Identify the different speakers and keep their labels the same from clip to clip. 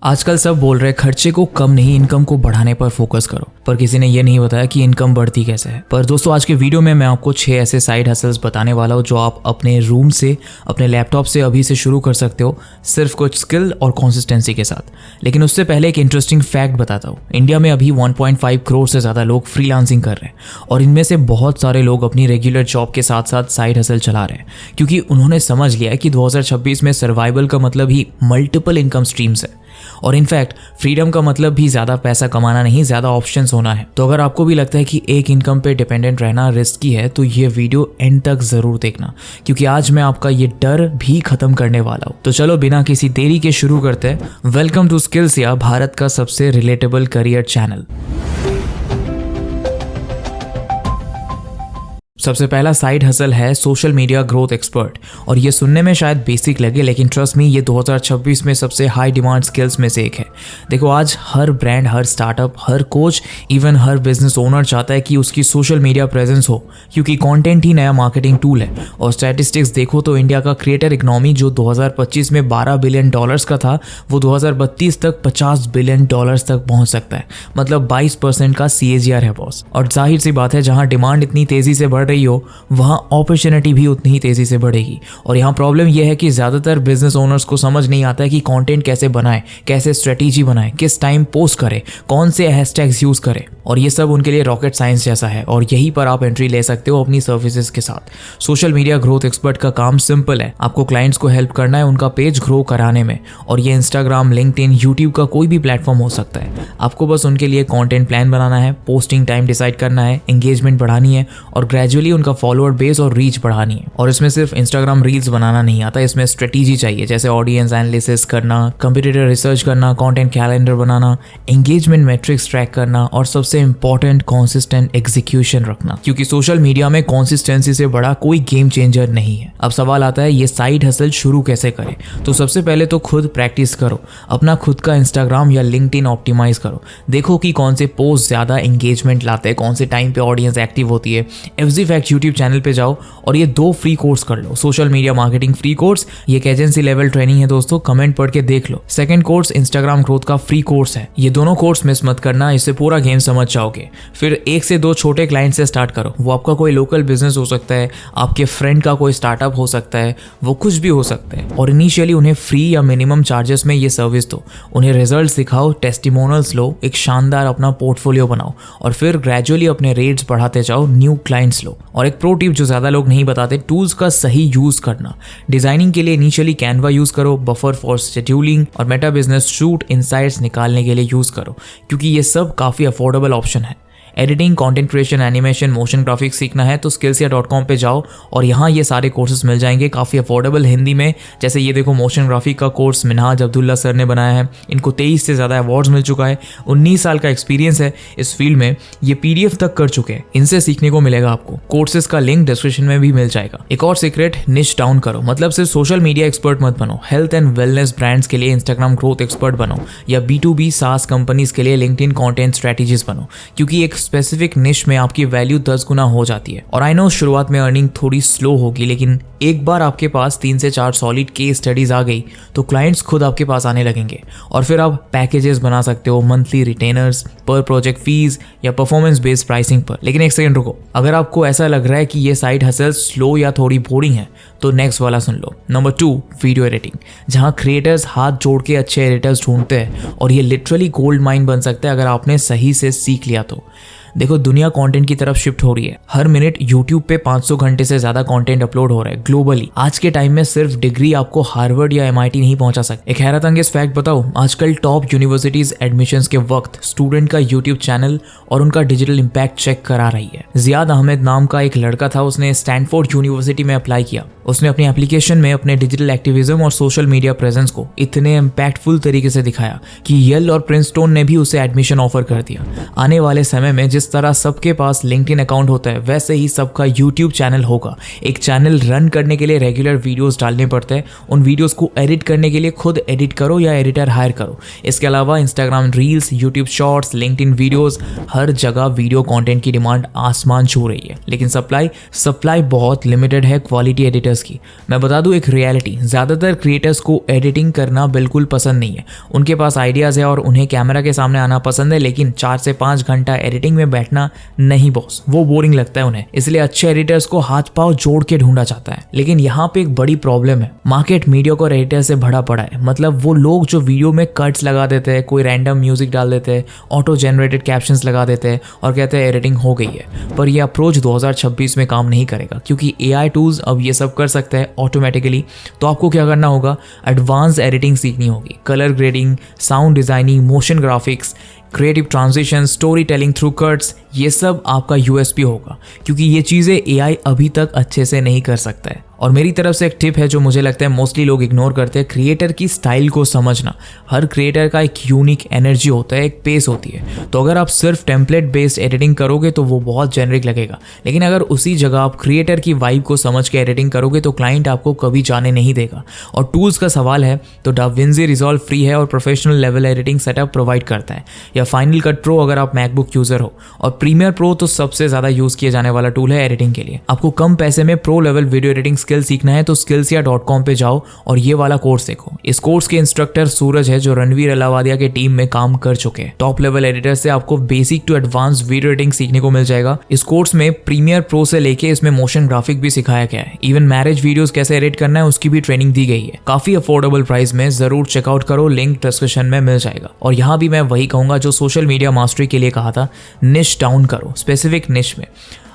Speaker 1: आजकल सब बोल रहे हैं खर्चे को कम नहीं इनकम को बढ़ाने पर फोकस करो, पर किसी ने ये नहीं बताया कि इनकम बढ़ती कैसे है। पर दोस्तों आज के वीडियो में मैं आपको 6 ऐसे साइड हसल्स बताने वाला हूँ जो आप अपने रूम से, अपने लैपटॉप से अभी से शुरू कर सकते हो, सिर्फ कुछ स्किल और कंसिस्टेंसी के साथ। लेकिन उससे पहले एक इंटरेस्टिंग फैक्ट बताता हूँ। इंडिया में अभी 1.5 करोड़ से ज़्यादा लोग फ्रीलांसिंग कर रहे हैं और इनमें से बहुत सारे लोग अपनी रेगुलर जॉब के साथ साथ साइड हसल चला रहे हैं, क्योंकि उन्होंने समझ लिया है कि 2026 में सर्वाइवल का मतलब ही मल्टीपल इनकम स्ट्रीम्स है। और इनफैक्ट फ्रीडम का मतलब भी ज़्यादा पैसा कमाना नहीं, ज़्यादा ऑप्शंस होना है। तो अगर आपको भी लगता है कि एक इनकम पे डिपेंडेंट रहना रिस्की है तो ये वीडियो एंड तक ज़रूर देखना, क्योंकि आज मैं आपका ये डर भी ख़त्म करने वाला हूँ। तो चलो बिना किसी देरी के शुरू करते हैं। वेलकम टू स्किल्सिया, भारत का सबसे रिलेटेबल करियर चैनल। सबसे पहला साइड हसल है सोशल मीडिया ग्रोथ एक्सपर्ट। और ये सुनने में शायद बेसिक लगे, लेकिन ट्रस्ट मी ये 2026 में सबसे हाई डिमांड स्किल्स में से एक है। देखो आज हर ब्रांड, हर स्टार्टअप, हर कोच, इवन हर बिजनेस ओनर चाहता है कि उसकी सोशल मीडिया प्रेजेंस हो, क्योंकि कंटेंट ही नया मार्केटिंग टूल है। और स्टैटिस्टिक्स देखो तो इंडिया का क्रिएटर इकोनॉमी जो 2025 में $12 बिलियन का था, वो 2032 तक $50 बिलियन तक पहुंच सकता है। मतलब 22% का CAGR है बॉस। और जाहिर सी बात है, जहां डिमांड इतनी तेजी से बढ़ रही हो वहां अपॉर्चुनिटी भी उतनी ही तेजी से बढ़ेगी। और यहाँ प्रॉब्लम यह है कि ज्यादातर बिजनेस ओनर्स को समझ नहीं आता है कि कंटेंट कैसे बनाए, कैसे स्ट्रेटेजी बनाए, किस टाइम पोस्ट करे, कौन से हैशटैग्स यूज करे। और ये सब उनके लिए रॉकेट साइंस जैसा है और यहीं पर आप एंट्री ले सकते हो अपनी सर्विसेज के साथ। सोशल मीडिया ग्रोथ एक्सपर्ट का काम सिंपल है। आपको क्लाइंट्स को हेल्प करना है उनका पेज ग्रो कराने में। और ये इंस्टाग्राम, लिंक्डइन, यूट्यूब का कोई भी प्लेटफॉर्म हो सकता है। आपको बस उनके लिए कंटेंट प्लान बनाना है, पोस्टिंग टाइम डिसाइड करना है, एंगेजमेंट बढ़ानी है और ग्रेजुअली उनका फॉलोअर बेस और रीच बढ़ानी है। और इसमें सिर्फ इंस्टाग्राम रील्स बनाना नहीं आता, इसमें स्ट्रेटेजी चाहिए, जैसे ऑडियंस एनालिसिस करना, कंपटीटर रिसर्च करना, कंटेंट कैलेंडर बनाना, एंगेजमेंट मैट्रिक्स ट्रैक करना और सबसे इंपॉर्टेंट कंसिस्टेंट एग्जीक्यूशन रखना, क्योंकि सोशल मीडिया में कंसिस्टेंसी से बड़ा कोई गेम चेंजर नहीं है। अब सवाल आता है ये साइड हसल शुरू कैसे करें। तो सबसे पहले तो खुद प्रैक्टिस करो, अपना खुद का इंस्टाग्राम या लिंक्डइन ऑप्टिमाइज करो। देखो कि कौन से पोस्ट ज्यादा एंगेजमेंट लाते हैं, कौन से टाइम पे ऑडियंस एक्टिव होती है। FZ Facts यूट्यूब चैनल पे जाओ और ये 2 फ्री कोर्स कर लो। Social media marketing free course, ये एक एजेंसी लेवल ट्रेनिंग है दोस्तों, कमेंट पढ़ के देख लो। सेकंड कोर्स इंस्टाग्राम ग्रोथ का फ्री कोर्स है। ये दोनों कोर्स मिस मत करना, इससे पूरा गेम समझ जाओगे। फिर 1 से 2 छोटे क्लाइंट से स्टार्ट करो। वो आपका कोई लोकल बिजनेस हो सकता है, आपके फ्रेंड का कोई स्टार्टअप हो सकता है, वो कुछ भी हो सकता है। और इनिशियली उन्हें फ्री या मिनिमम चार्जेस में ये सर्विस दो, उन्हें रिजल्ट दिखाओ, टेस्टिमोनियल्स लो, एक शानदार अपना पोर्टफोलियो बनाओ और फिर ग्रेजुअली अपने रेट्स बढ़ाते जाओ, न्यू क्लाइंट्स लो। और एक प्रो टिप जो ज़्यादा लोग नहीं बताते, टूल्स का सही यूज़ करना। डिज़ाइनिंग के लिए इनिशियली कैनवा यूज़ करो, बफर फॉर शेड्यूलिंग और मेटा बिजनेस शूट इनसाइट्स निकालने के लिए यूज़ करो, क्योंकि ये सब काफ़ी अफोर्डेबल ऑप्शन है। Editing, content creation, animation, motion graphics सीखना है तो skillsia.com पे जाओ और यहाँ ये सारे कोर्सेज मिल जाएंगे काफ़ी अफोर्डेबल हिंदी में। जैसे ये देखो, मोशन ग्राफिक का कोर्स मिनहाज अब्दुल्ला सर ने बनाया है। इनको 23 से ज़्यादा अवार्ड्स मिल चुका है, 19 साल का एक्सपीरियंस है इस फील्ड में, ये PDF तक कर चुके हैं। इनसे सीखने को मिलेगा आपको। कोर्सेज का लिंक डिस्क्रिप्शन में भी मिल जाएगा। एक और सीक्रेट, निश डाउन करो, मतलब सिर्फ सोशल मीडिया एक्सपर्ट मत बनो। हेल्थ एंड वेलनेस ब्रांड्स के लिए इंस्टाग्राम ग्रोथ एक्सपर्ट बनो या B2B SaaS कंपनीज के लिए लिंक्डइन कंटेंट स्ट्रेटेजीज बनो, क्योंकि एक स्पेसिफिक निश में आपकी वैल्यू 10 गुना हो जाती है। और आई नो शुरुआत में अर्निंग थोड़ी स्लो होगी, लेकिन एक बार आपके पास 3 से 4 सॉलिड केस स्टडीज आ गई तो क्लाइंट्स खुद आपके पास आने लगेंगे। और फिर आप पैकेजेस बना सकते हो, मंथली रिटेनर्स, पर प्रोजेक्ट फीस या परफॉर्मेंस बेस्ड प्राइसिंग पर। लेकिन एक सेकंड रुको, अगर आपको ऐसा लग रहा है कि ये साइड हसल स्लो या थोड़ी बोरिंग है तो नेक्स्ट वाला सुन लो। नंबर 2, वीडियो एडिटिंग, जहां क्रिएटर्स हाथ जोड़ के अच्छे एडिटर्स ढूंढते हैं और ये लिटरली गोल्ड माइन बन सकता है अगर आपने सही से सीख लिया तो। देखो दुनिया कंटेंट की तरफ शिफ्ट हो रही है। हर मिनट यूट्यूब पे 500 घंटे से ज्यादा कंटेंट अपलोड हो रहा है ग्लोबली। आज के टाइम में सिर्फ डिग्री आपको हार्वर्ड या MIT नहीं पहुंचा सकती। एक हैरत अंगेज फैक्ट बताओ, आजकल टॉप यूनिवर्सिटीज एडमिशंस के वक्त स्टूडेंट का यूट्यूब चैनल और उनका डिजिटल इम्पैक्ट चेक करा रही है। जियाद अहमद नाम का एक लड़का था, उसने स्टैनफोर्ड यूनिवर्सिटी में अप्लाई किया। उसने अपनी एप्लीकेशन में अपने डिजिटल एक्टिविज्म और सोशल मीडिया प्रेजेंस को इतने इम्पैक्टफुल तरीके से दिखाया कि येल और प्रिंसटन ने भी उसे एडमिशन ऑफर कर दिया। आने वाले समय में जिस जिस तरह सबके पास लिंक्डइन अकाउंट होता है वैसे ही सबका यूट्यूब चैनल होगा। एक चैनल रन करने के लिए रेगुलर वीडियोस डालने पड़ते हैं, उन वीडियोस को एडिट करने के लिए खुद एडिट करो या एडिटर हायर करो। इसके अलावा Instagram reels, YouTube shorts, LinkedIn videos, हर जगह वीडियो कंटेंट की डिमांड आसमान छू रही है, लेकिन सप्लाई बहुत लिमिटेड है क्वालिटी एडिटर्स की। मैं बता दूं एक रियलिटी, ज़्यादातर क्रिएटर्स को एडिटिंग करना बिल्कुल पसंद नहीं है। उनके पास आइडियाज़ है और उन्हें कैमरा के सामने आना पसंद है, लेकिन 4 से 5 घंटा एडिटिंग में बैठना नहीं बॉस, वो बोरिंग लगता है उन्हें। इसलिए अच्छे एडिटर्स को हाथ पांव जोड़ के ढूंढा जाता है। लेकिन यहाँ पे एक बड़ी प्रॉब्लम है, मार्केट मीडियोकर एडिटर से भरा पड़ा है। मतलब वो लोग जो वीडियो में कट्स लगा देते हैं, कोई रैंडम म्यूजिक डाल देते हैं, ऑटो जनरेटेड कैप्शंस लगा देते हैं और कहते हैं एडिटिंग हो गई है। पर यह अप्रोच 2026 में काम नहीं करेगा, क्योंकि AI टूल्स अब ये सब कर सकते हैं ऑटोमेटिकली। तो आपको क्या करना होगा, एडवांस एडिटिंग सीखनी होगी, colour grading, sound designing, motion graphics, creative transition, story telling through cuts, ये सब आपका USP होगा, क्योंकि ये चीज़ें AI अभी तक अच्छे से नहीं कर सकता है। और मेरी तरफ से एक टिप है जो मुझे लगता है मोस्टली लोग इग्नोर करते हैं, क्रिएटर की स्टाइल को समझना। हर क्रिएटर का एक यूनिक एनर्जी होता है, एक पेस होती है। तो अगर आप सिर्फ टेम्पलेट बेस्ड एडिटिंग करोगे तो वो बहुत जेनरिक लगेगा, लेकिन अगर उसी जगह आप क्रिएटर की वाइब को समझ के एडिटिंग करोगे तो क्लाइंट आपको कभी जाने नहीं देगा। और टूल्स का सवाल है तो डाविंसी रिजॉल्व फ्री है और professional level editing setup provide करता है, या फाइनल कट प्रो अगर आप मैकबुक यूजर हो, और प्रीमियर प्रो तो सबसे ज्यादा यूज किया जाने वाला टूल है एडिटिंग के लिए। आपको कम पैसे में pro level video editing skill सीखना है तो skillsia.com पे जाओ और ये वाला कोर्स देखो। इस कोर्स के इंस्ट्रक्टर सूरज है जो रणवीर अलावादिया के टीम में काम कर चुके हैं। टॉप लेवल एडिटर से आपको basic to advance video editing सीखने को मिल जाएगा। इस कोर्स में प्रीमियर प्रो से लेके इसमें मोशन ग्राफिक भी सिखाया गया है। इवन मैरिज वीडियोस कैसे एडिट करना है उसकी भी ट्रेनिंग दी गई है, काफी अफोर्डेबल प्राइस में। जरूर चेकआउट करो, लिंक डिस्क्रिप्शन में मिल जाएगा। और यहाँ भी मैं वही कहूंगा जो सोशल मीडिया मास्टरी के लिए कहा था, निश डाउन करो, स्पेसिफिक निश में।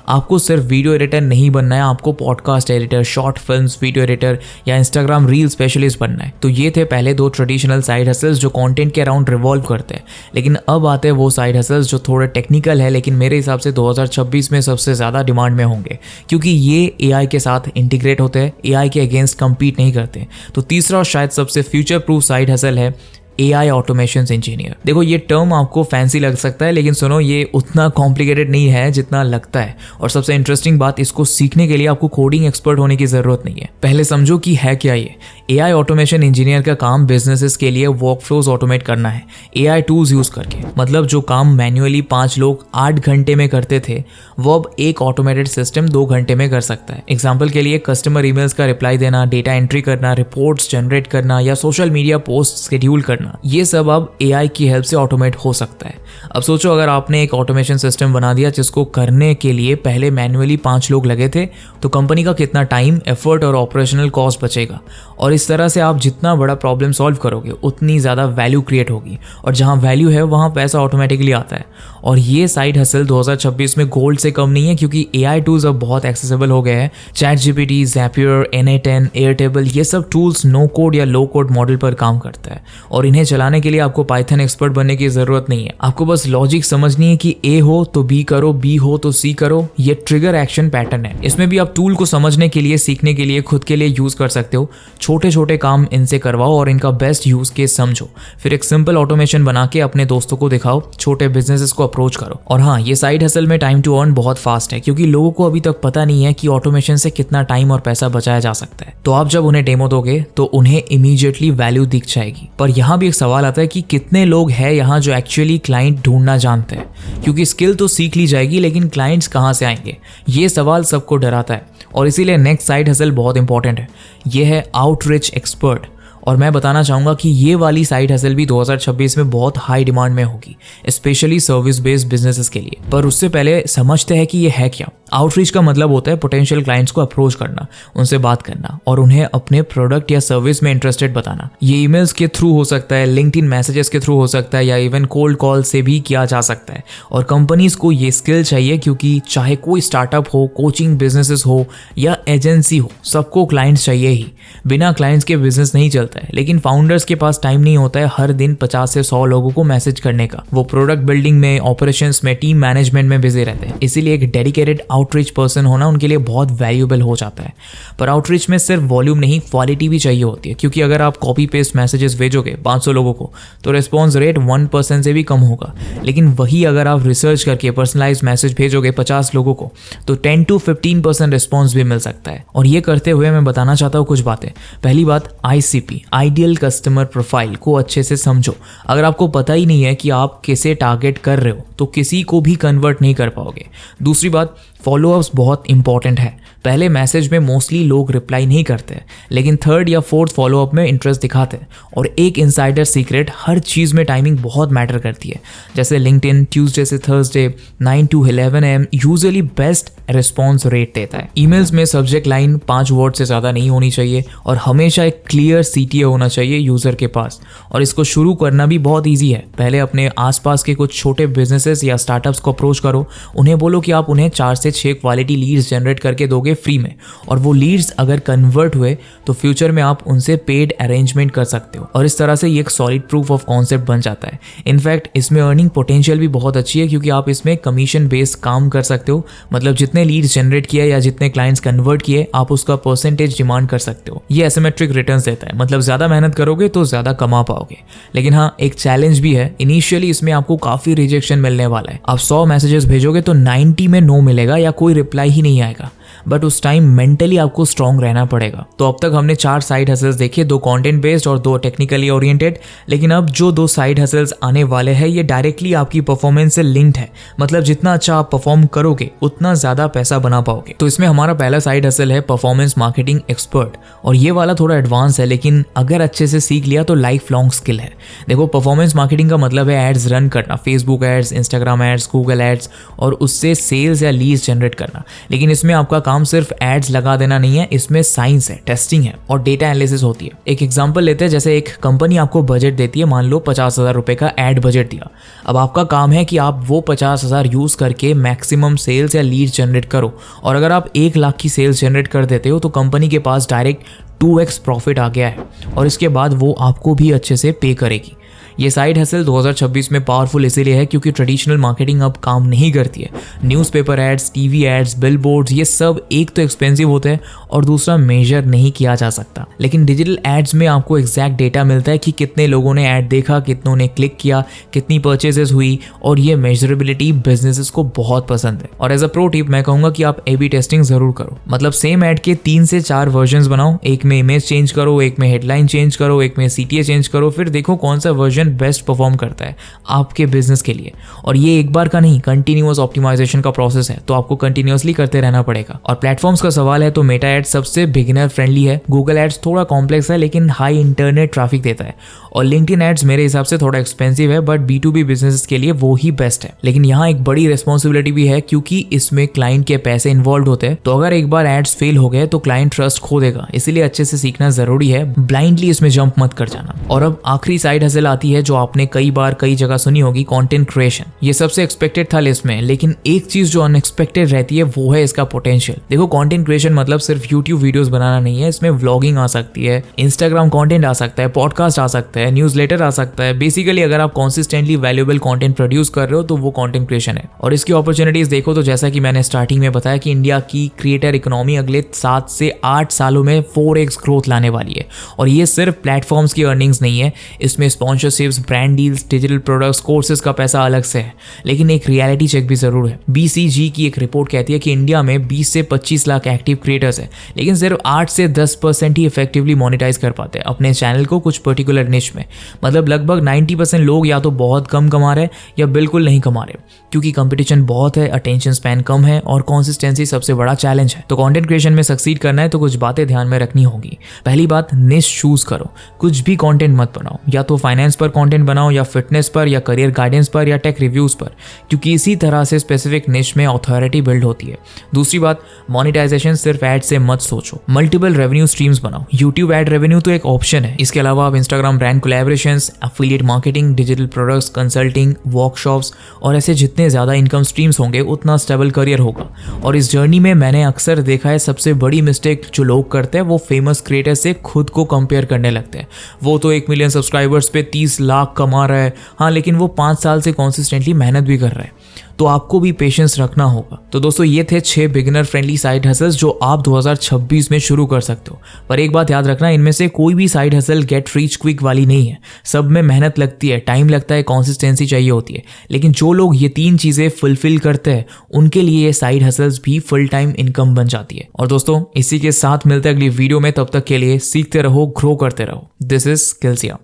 Speaker 1: आपको सिर्फ वीडियो एडिटर नहीं बनना है, आपको podcast editor, short films video editor या इंस्टाग्राम रील स्पेशलिस्ट बनना है। तो ये थे पहले 2 ट्रेडिशनल साइड हसल्स जो कंटेंट के अराउंड रिवॉल्व करते हैं। लेकिन अब आते हैं वो साइड हसल्स जो थोड़े टेक्निकल है, लेकिन मेरे हिसाब से 2026 में सबसे ज़्यादा डिमांड में होंगे, क्योंकि ये AI के साथ इंटीग्रेट होते हैं, AI के अगेंस्ट कम्पीट नहीं करते। तो तीसरा और शायद सबसे फ्यूचर प्रूफ साइड हसल है AI ऑटोमेशन इंजीनियर। देखो ये टर्म आपको फैंसी लग सकता है, लेकिन सुनो ये उतना कॉम्प्लिकेटेड नहीं है जितना लगता है। और सबसे इंटरेस्टिंग बात, इसको सीखने के लिए आपको कोडिंग एक्सपर्ट होने की जरूरत नहीं है। पहले समझो कि है क्या ये। AI ऑटोमेशन इंजीनियर का काम बिजनेसेस के लिए वर्कफ्लोज ऑटोमेट करना है AI टूल्स यूज करके। मतलब जो काम मैन्युअली 5 लोग 8 घंटे में करते थे वो अब एक ऑटोमेटेड सिस्टम 2 घंटे में कर सकता है। एग्जाम्पल के लिए कस्टमर ईमेल्स का रिप्लाई देना, डेटा एंट्री करना, रिपोर्ट्स जनरेट करना या सोशल मीडिया पोस्ट शेड्यूल करना, ये सब अब AI की हेल्प से ऑटोमेट हो सकता है। अब सोचो अगर आपने एक ऑटोमेशन सिस्टम बना दिया जिसको करने के लिए पहले मैन्युअली 5 लोग लगे थे, तो कंपनी का कितना टाइम, एफर्ट और ऑपरेशनल कॉस्ट बचेगा। और इस तरह से आप जितना बड़ा प्रॉब्लम सॉल्व करोगे उतनी ज़्यादा वैल्यू क्रिएट होगी, और जहाँ वैल्यू है वहाँ पैसा ऑटोमेटिकली आता है। और ये साइड हसल 2026 में गोल्ड से कम नहीं है, क्योंकि AI टूल्स अब बहुत एक्सेसिबल हो गए हैं। ChatGPT, Zapier, Na10, Airtable, ये सब टूल्स नो कोड या लो कोड मॉडल पर काम करता है, और इन्हें चलाने के लिए आपको पाइथन एक्सपर्ट बनने की जरूरत नहीं है। आपको बस लॉजिक समझनी है कि A हो तो B करो, B हो तो C करो। ये ट्रिगर एक्शन पैटर्न है। इसमें भी आप टूल को समझने के लिए, सीखने के लिए, खुद के लिए यूज कर सकते हो। छोटे छोटे काम इनसे करवाओ और इनका बेस्ट यूज केस समझो, फिर एक सिंपल ऑटोमेशन बना के अपने दोस्तों को दिखाओ, छोटे बिजनेसेस को अप्रोच करो। और हाँ, ये साइड हसल में टाइम टू अर्न बहुत फास्ट है, क्योंकि लोगों को अभी तक पता नहीं है कि ऑटोमेशन से कितना टाइम और पैसा बचाया जा सकता है। तो आप जब उन्हें डेमो दोगे तो उन्हें इमीडिएटली वैल्यू दिख जाएगी। पर यहाँ भी एक सवाल आता है कि कितने लोग हैं यहाँ जो एक्चुअली क्लाइंट ढूंढना जानते हैं, क्योंकि स्किल तो सीख ली जाएगी लेकिन क्लाइंट्स कहाँ से आएंगे, ये सवाल सबको डराता है। और इसीलिए नेक्स्ट साइड हसल बहुत इंपॉर्टेंट है, ये है आउटरीच एक्सपर्ट। और मैं बताना चाहूँगा कि ये वाली साइड हसल भी 2026 में बहुत हाई डिमांड में होगी, स्पेशली सर्विस बेस्ड बिजनेसेस के लिए। पर उससे पहले समझते हैं कि ये है क्या। आउटरीच का मतलब होता है पोटेंशियल क्लाइंट्स को अप्रोच करना, उनसे बात करना और उन्हें अपने प्रोडक्ट या सर्विस में इंटरेस्टेड बताना। ये ईमेल्स के थ्रू हो सकता है, लिंक्डइन मैसेजेस के थ्रू हो सकता है, या इवन कोल्ड कॉल से भी किया जा सकता है। और कंपनीज को ये स्किल चाहिए, क्योंकि चाहे कोई स्टार्टअप हो, कोचिंग बिजनेसेस हो या एजेंसी हो, सबको क्लाइंट्स चाहिए ही। बिना क्लाइंट्स के बिजनेस नहीं चलता। चलता है, लेकिन फाउंडर्स के पास टाइम नहीं होता है हर दिन 50 से 100 लोगों को मैसेज करने का। वो प्रोडक्ट बिल्डिंग में, ऑपरेशंस में, टीम मैनेजमेंट में बिजी रहते हैं। इसीलिए एक डेडिकेटेड आउटरीच पर्सन होना उनके लिए बहुत वैल्यूएबल हो जाता है। पर आउटरीच में सिर्फ वॉल्यूम नहीं, क्वालिटी भी चाहिए होती है, क्योंकि अगर आप कॉपी पेस्ट मैसेजेस भेजोगे 500 लोगों को तो रिस्पॉन्स रेट 1% से भी कम होगा। लेकिन वही अगर आप रिसर्च करके पर्सनलाइज मैसेज भेजोगे 50 लोगों को तो 10 to 15% रिस्पॉन्स भी मिल सकता है। और ये करते हुए मैं बताना चाहता हूँ कुछ बातें। पहली बात, ICP, आइडियल कस्टमर प्रोफाइल को अच्छे से समझो। अगर आपको पता ही नहीं है कि आप किसे टारगेट कर रहे हो तो किसी को भी कन्वर्ट नहीं कर पाओगे। दूसरी बात, फॉलोअप्स बहुत इंपॉर्टेंट है। पहले मैसेज में मोस्टली लोग रिप्लाई नहीं करते, लेकिन थर्ड या फोर्थ फॉलोअप में इंटरेस्ट दिखाते हैं। और एक इनसाइडर सीक्रेट, हर चीज़ में टाइमिंग बहुत मैटर करती है। जैसे लिंक्डइन ट्यूसडे से Thursday 9 to 11 AM usually best response rate देता है। ईमेल्स में सब्जेक्ट लाइन 5 वर्ड से ज़्यादा नहीं होनी चाहिए और हमेशा एक क्लियर CTA होना चाहिए यूज़र के पास। और इसको शुरू करना भी बहुत ईजी है। पहले अपने आसपास के कुछ छोटे बिजनेसेस या स्टार्टअप्स को अप्रोच करो। उन्हें बोलो कि आप उन्हें 4 से 6 क्वालिटी लीड्स जनरेट करके दोगे फ्री में, और वो लीड्स अगर कन्वर्ट हुए तो फ्यूचर में आप उनसे पेड अरेंजमेंट कर सकते हो। और इस तरह से ये एक सॉलिड प्रूफ ऑफ कॉन्सेप्ट बन जाता है। इनफैक्ट इसमें अर्निंग पोटेंशियल भी बहुत अच्छी है, क्योंकि आप इसमें कमीशन बेस्ड काम कर सकते हो। मतलब जितने लीड्स जनरेट किए या जितने क्लाइंट्स कन्वर्ट किए, आप उसका परसेंटेज डिमांड कर सकते हो। ये एसिमेट्रिक रिटर्न्स देता है, मतलब ज्यादा मेहनत करोगे तो ज्यादा कमा पाओगे। लेकिन हाँ, एक चैलेंज भी है। इनिशियली इसमें आपको काफी रिजेक्शन मिलने वाला है। आप 100 मैसेजेस भेजोगे तो 90 में नो मिलेगा या कोई रिप्लाई ही नहीं आएगा। बट उस टाइम मेंटली आपको स्ट्रांग रहना पड़ेगा। तो अब तक हमने 4 साइड हसल्स देखे, 2 कंटेंट बेस्ड और 2 टेक्निकली ओरिएंटेड। लेकिन अब जो 2 साइड हसल्स आने वाले हैं ये डायरेक्टली आपकी परफॉर्मेंस से लिंक्ड है। मतलब जितना अच्छा आप परफॉर्म करोगे उतना ज्यादा पैसा बना पाओगे। तो इसमें हमारा पहला साइड हसल है परफॉर्मेंस मार्केटिंग एक्सपर्ट। और ये वाला थोड़ा एडवांस है, लेकिन अगर अच्छे से सीख लिया तो लाइफ लॉन्ग स्किल है। देखो, परफॉर्मेंस मार्केटिंग का मतलब है एड्स रन करना, Facebook ads, Instagram ads, Google ads, और उससे सेल्स या लीड्स जनरेट करना। लेकिन इसमें आपका काम सिर्फ एड्स लगा देना नहीं है, इसमें साइंस है, टेस्टिंग है और डेटा एनालिसिस होती है। एक एग्जांपल लेते हैं, जैसे एक कंपनी आपको बजट देती है, मान लो 50,000 रुपए का एड बजट दिया। अब आपका काम है कि आप वो 50,000 यूज करके मैक्सिमम सेल्स या लीड जनरेट करो। और अगर आप 1 लाख की सेल्स जनरेट कर देते हो तो कंपनी के पास डायरेक्ट 2x प्रॉफिट आ गया है, और इसके बाद वो आपको भी अच्छे से पे करेगी। ये साइड हसल 2026 में पावरफुल इसीलिए है क्योंकि ट्रेडिशनल मार्केटिंग अब काम नहीं करती है। Newspaper ads, TV ads, billboards, ये सब एक तो एक्सपेंसिव होते हैं और दूसरा मेजर नहीं किया जा सकता। लेकिन डिजिटल एड्स में आपको एग्जैक्ट डेटा मिलता है कि कितने लोगों ने ऐड देखा, कितनों ने क्लिक किया, कितनी परचेजेस हुई, और ये मेजरेबिलिटी बिजनेसेस को बहुत पसंद है। और एज अ प्रो टिप मैं कहूंगा कि आप A/B टेस्टिंग जरूर करो। मतलब सेम एड के 3 से 4 वर्जन बनाओ, एक में इमेज चेंज करो, एक में हेडलाइन चेंज करो, एक में CTA चेंज करो, फिर देखो कौन सा वर्जन बेस्ट परफॉर्म करता है आपके बिजनेस के लिए। और ये एक बार का नहीं, कंटिन्यूअस ऑप्टिमाइजेशन का प्रोसेस है, तो आपको कंटिन्यूअसली करते रहना पड़ेगा। और प्लेटफॉर्म्स का सवाल है तो मेटा एड्स सबसे बिगिनर फ्रेंडली है, गूगल एड्स थोड़ा कॉम्प्लेक्स है लेकिन हाई इंटरनेट ट्रैफिक देता है, और लिंक्डइन एड्स मेरे हिसाब से थोड़ा एक्सपेंसिव है, बट B2B बिजनेस के लिए वो ही बेस्ट है। लेकिन यहाँ एक बड़ी रिस्पॉन्सिबिलिटी भी है क्योंकि इसमें क्लाइंट के पैसे इन्वॉल्व होते हैं, तो अगर एक बार एड्स फेल हो गए तो क्लाइंट ट्रस्ट खो देगा। इसीलिए अच्छे से सीखना जरूरी है, ब्लाइंडली इसमें जंप मत कर जाना। और अब आखिरी साइड हसल आती है जो आपने कई बार कई जगह सुनी होगी, कंटेंट क्रिएशन। ये सबसे एक्सपेक्टेड था लिस्ट में, लेकिन एक चीज जो अनएक्सपेक्टेड रहती है वो है इसका पोटेंशियल। देखो, कंटेंट क्रिएशन मतलब सिर्फ यूट्यूब वीडियोस बनाना नहीं है, इसमें व्लॉगिंग आ सकती है, इंस्टाग्राम कंटेंट आ सकता है, पॉडकास्ट आ सकता है, न्यूज़लेटर आ सकता है। बेसिकली अगर आप कंसिस्टेंटली वैल्यूएबल कंटेंट प्रोड्यूस कर रहे हो तो वो कंटेंट क्रिएशन है। और इसकी अपॉर्चुनिटीज देखो तो जैसा कि मैंने स्टार्टिंग में बताया कि इंडिया की क्रिएटर इकोनॉमी अगले 7 से 8 सालों में 4x ग्रोथ लाने वाली है। और ये सिर्फ प्लेटफॉर्म्स की अर्निंग्स नहीं है, इसमें sponsorships, brand deals, digital products, courses का पैसा अलग से है। लेकिन एक रियलिटी चेक भी जरूर है। BCG की एक रिपोर्ट कहती है कि इंडिया में 20 से 25 लाख एक्टिव क्रिएटर्स है, लेकिन सिर्फ 8 से 10% ही इफेक्टिवली मोनेटाइज कर पाते हैं अपने चैनल को कुछ पर्टिकुलर निश में। मतलब लगभग 90% लोग या तो बहुत कम कमा रहे या बिल्कुल नहीं कमा रहे, क्योंकि कंपटीशन बहुत है, अटेंशन स्पैन कम है और कंसिस्टेंसी सबसे बड़ा चैलेंज है। तो कंटेंट क्रिएशन में सक्सीड करना है तो कुछ बातें ध्यान में रखनी होगी। पहली बात, निश चूज करो। कुछ भी कंटेंट मत बनाओ, या तो फाइनेंस पर कंटेंट बनाओ या फिटनेस पर या करियर गाइडेंस पर या टेक रिव्यूज़ पर, क्योंकि इसी तरह से स्पेसिफिक निश में अथॉरिटी बिल्ड होती है। दूसरी बात, मोनेटाइजेशन सिर्फ एड से मत सोचो, मल्टीपल रेवेन्यू स्ट्रीम्स बनाओ। यूट्यूब एड रेवेन्यू तो एक ऑप्शन है, इसके अलावा आप Instagram brand collaborations, affiliate marketing, digital products, consulting, workshops और ऐसे जितने ज़्यादा इनकम स्ट्रीम्स होंगे उतना स्टेबल करियर होगा। और इस जर्नी में मैंने अक्सर देखा है सबसे बड़ी मिस्टेक जो लोग करते हैं वो फेमस क्रिएटर से खुद को कंपेयर करने लगते हैं। वो तो 1 मिलियन सब्सक्राइबर्स पे 30 लाख कमा रहा है, हाँ, लेकिन वो 5 साल से कॉन्सिस्टेंटली मेहनत भी कर रहा है। तो आपको भी पेशेंस रखना होगा। तो दोस्तों, ये थे 6 बिगिनर फ्रेंडली साइड हसल्स जो आप 2026 में शुरू कर सकते हो। पर एक बात याद रखना, इनमें से कोई भी side hustle get rich quick वाली नहीं है। सब में मेहनत लगती है, टाइम लगता है, कंसिस्टेंसी चाहिए होती है। लेकिन जो लोग ये 3 चीजें फुलफिल करते हैं उनके लिए ये साइड हसल्स भी फुल टाइम इनकम बन जाती है। और दोस्तों, इसी के साथ मिलते हैं अगली वीडियो में। तब तक के लिए सीखते रहो, ग्रो करते रहो। दिस इज स्किल्स या।